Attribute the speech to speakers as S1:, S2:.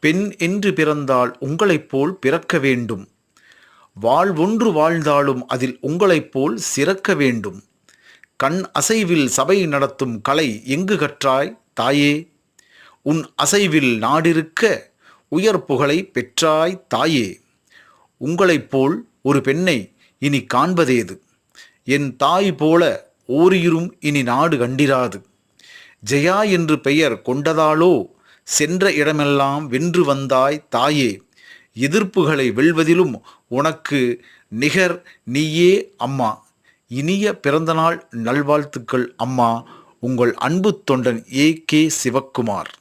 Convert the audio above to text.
S1: பெண் என்று பிறந்தால் உங்களைப் போல் பிறக்க வேண்டும். வாழ்வொன்று வாழ்ந்தாலும் அதில் உங்களைப் போல் சிறக்க வேண்டும். கண் அசைவில் சபை நடத்தும் கலை எங்கு கற்றாய் தாயே? உன் அசைவில் நாடிருக்க உயர் புகழை பெற்றாய் தாயே. உங்களைப் போல் ஒரு பெண்ணை இனி காண்பதேது? என் தாய் போல ஓரிரும் இனி நாடு கண்டிராது. ஜெயா என்று பெயர் கொண்டதாலோ சென்ற இடமெல்லாம் வென்று வந்தாய் தாயே. எதிர்ப்புகளை வெல்வதிலும் உனக்கு நிகர் நீயே அம்மா. இனிய பிறந்தநாள் நல்வாழ்த்துக்கள் அம்மா. உங்கள் அன்பு தொண்டன் A.K. சிவக்குமார்.